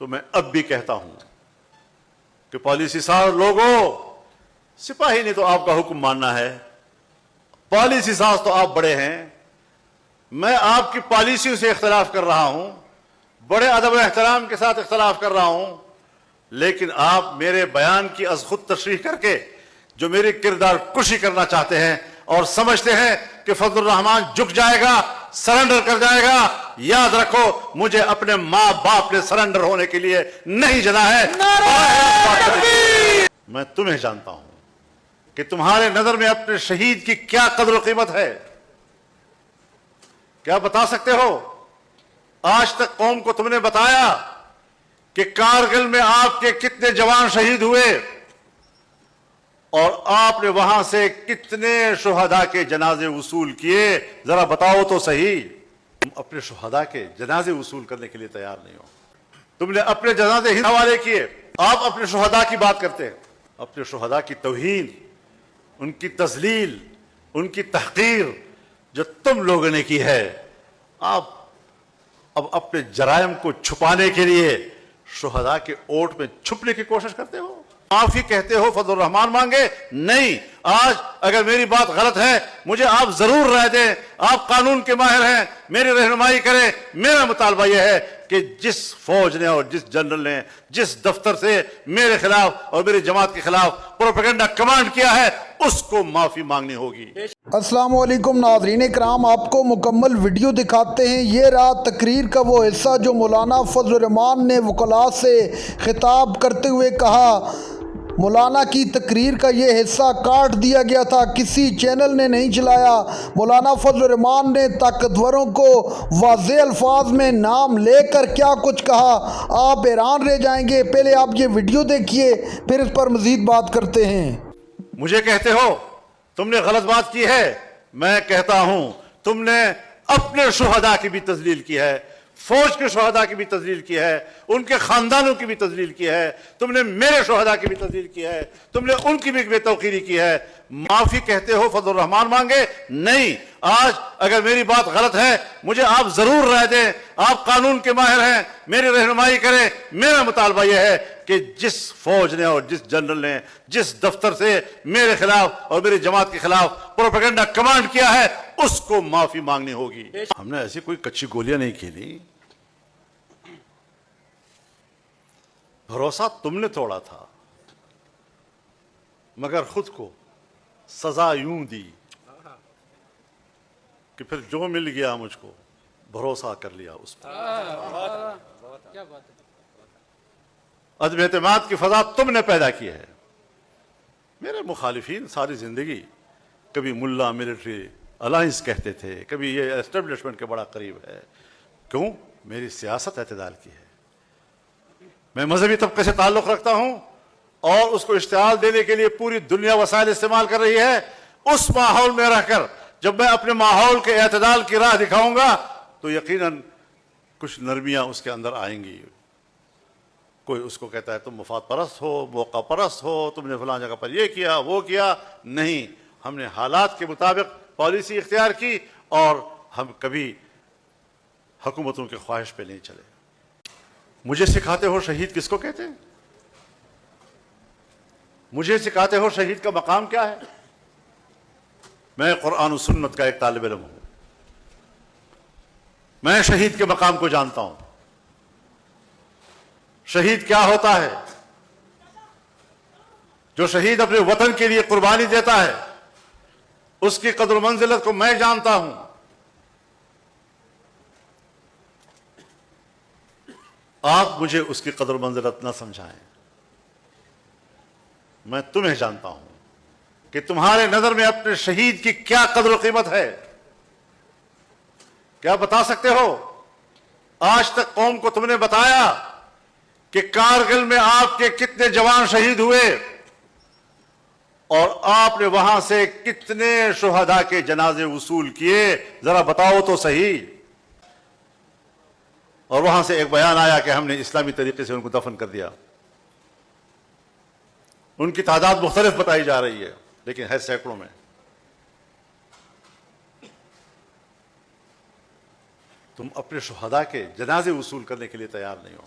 تو میں اب بھی کہتا ہوں کہ پالیسی ساز لوگوں، سپاہی نے تو آپ کا حکم ماننا ہے، پالیسی ساز تو آپ بڑے ہیں، میں آپ کی پالیسیوں سے اختلاف کر رہا ہوں، بڑے ادب و احترام کے ساتھ اختلاف کر رہا ہوں، لیکن آپ میرے بیان کی از خود تشریح کر کے جو میری کردار کشی کرنا چاہتے ہیں اور سمجھتے ہیں کہ فضل الرحمان جھک جائے گا، سرنڈر کر جائے گا، یاد رکھو مجھے اپنے ماں باپ نے سرنڈر ہونے کے لیے نہیں جنا ہے۔ میں تمہیں جانتا ہوں کہ تمہارے نظر میں اپنے شہید کی کیا قدر و قیمت ہے، کیا بتا سکتے ہو؟ آج تک قوم کو تم نے بتایا کہ کارگل میں آپ کے کتنے جوان شہید ہوئے اور آپ نے وہاں سے کتنے شہداء کے جنازے وصول کیے؟ ذرا بتاؤ تو صحیح۔ تم اپنے شہداء کے جنازے وصول کرنے کے لیے تیار نہیں ہو، تم نے اپنے جنازے ہی حوالے کیے، آپ اپنے شہداء کی بات کرتے ہیں، اپنے شہداء کی توہین، ان کی تذلیل، ان کی تحقیر جو تم لوگوں نے کی ہے، آپ اب اپنے جرائم کو چھپانے کے لیے شہداء کے اوٹ میں چھپنے کی کوشش کرتے ہو، معافی کہتے ہو فضل الرحمان مانگے؟ نہیں، آج اگر میری بات غلط ہے مجھے آپ ضرور رائے دیں، آپ قانون کے ماہر ہیں، میری رہنمائی کریں۔ میرا مطالبہ یہ ہے کہ جس فوج نے اور جس جنرل نے جس دفتر سے میرے خلاف اور میری جماعت کے خلاف پروپیگنڈا کمانڈ کیا ہے اس کو معافی مانگنی ہوگی۔ السلام علیکم ناظرین کرام، آپ کو مکمل ویڈیو دکھاتے ہیں۔ یہ رات تقریر کا وہ حصہ جو مولانا فضل الرحمان نے وکلاء سے خطاب کرتے ہوئے کہا۔ مولانا کی تقریر کا یہ حصہ کاٹ دیا گیا تھا، کسی چینل نے نہیں چلایا۔ مولانا فضل الرحمان نے طاقتوروں کو واضح الفاظ میں نام لے کر کیا کچھ کہا، آپ حیران رہ جائیں گے۔ پہلے آپ یہ ویڈیو دیکھیے، پھر اس پر مزید بات کرتے ہیں۔ مجھے کہتے ہو تم نے غلط بات کی ہے، میں کہتا ہوں تم نے اپنے شہداء کی بھی تذلیل کی ہے، فوج کے شہداء کی بھی تذلیل کی ہے، ان کے خاندانوں کی بھی تذلیل کی ہے، تم نے میرے شہداء کی بھی تذلیل کی ہے، تم نے ان کی بھی بے توقیری کی ہے۔ معافی کہتے ہو فضل الرحمان مانگے؟ نہیں، آج اگر میری بات غلط ہے مجھے آپ ضرور رائے دیں، آپ قانون کے ماہر ہیں، میری رہنمائی کریں۔ میرا مطالبہ یہ ہے کہ جس فوج نے اور جس جنرل نے جس دفتر سے میرے خلاف اور میری جماعت کے خلاف پروپیگنڈا کمانڈ کیا ہے اس کو معافی مانگنی ہوگی۔ ہم نے ایسی کوئی کچی گولیاں نہیں کھیلی، بھروسہ تم نے توڑا تھا مگر خود کو سزا یوں دی کہ پھر جو مل گیا مجھ کو بھروسہ کر لیا اس پر۔ عدم اعتماد کی فضا تم نے پیدا کی ہے۔ میرے مخالفین ساری زندگی کبھی ملا ملٹری الائنس کہتے تھے، کبھی یہ اسٹیبلشمنٹ کے بڑا قریب ہے۔ کیوں؟ میری سیاست اعتدال کی ہے، میں مذہبی طبقے سے تعلق رکھتا ہوں اور اس کو اشتعال دینے کے لیے پوری دنیا وسائل استعمال کر رہی ہے۔ اس ماحول میں رہ کر جب میں اپنے ماحول کے اعتدال کی راہ دکھاؤں گا تو یقیناً کچھ نرمیاں اس کے اندر آئیں گی۔ کوئی اس کو کہتا ہے تم مفاد پرست ہو، موقع پرست ہو، تم نے فلاں جگہ پر یہ کیا وہ کیا۔ نہیں، ہم نے حالات کے مطابق پالیسی اختیار کی اور ہم کبھی حکومتوں کے خواہش پہ نہیں چلے۔ مجھے سکھاتے ہو شہید کس کو کہتے ہیں؟ مجھے سکھاتے ہو شہید کا مقام کیا ہے؟ میں قرآن و سنت کا ایک طالب علم ہوں، میں شہید کے مقام کو جانتا ہوں۔ شہید کیا ہوتا ہے؟ جو شہید اپنے وطن کے لیے قربانی دیتا ہے اس کی قدر و منزلت کو میں جانتا ہوں۔ آپ مجھے اس کی قدر و منزلت نہ سمجھائیں، میں تمہیں جانتا ہوں کہ تمہارے نظر میں اپنے شہید کی کیا قدر و قیمت ہے، کیا بتا سکتے ہو؟ آج تک قوم کو تم نے بتایا کہ کارگل میں آپ کے کتنے جوان شہید ہوئے اور آپ نے وہاں سے کتنے شہداء کے جنازے وصول کیے؟ ذرا بتاؤ تو صحیح۔ اور وہاں سے ایک بیان آیا کہ ہم نے اسلامی طریقے سے ان کو دفن کر دیا۔ ان کی تعداد مختلف بتائی جا رہی ہے لیکن ہے سینکڑوں میں۔ تم اپنے شہداء کے جنازے وصول کرنے کے لیے تیار نہیں ہو۔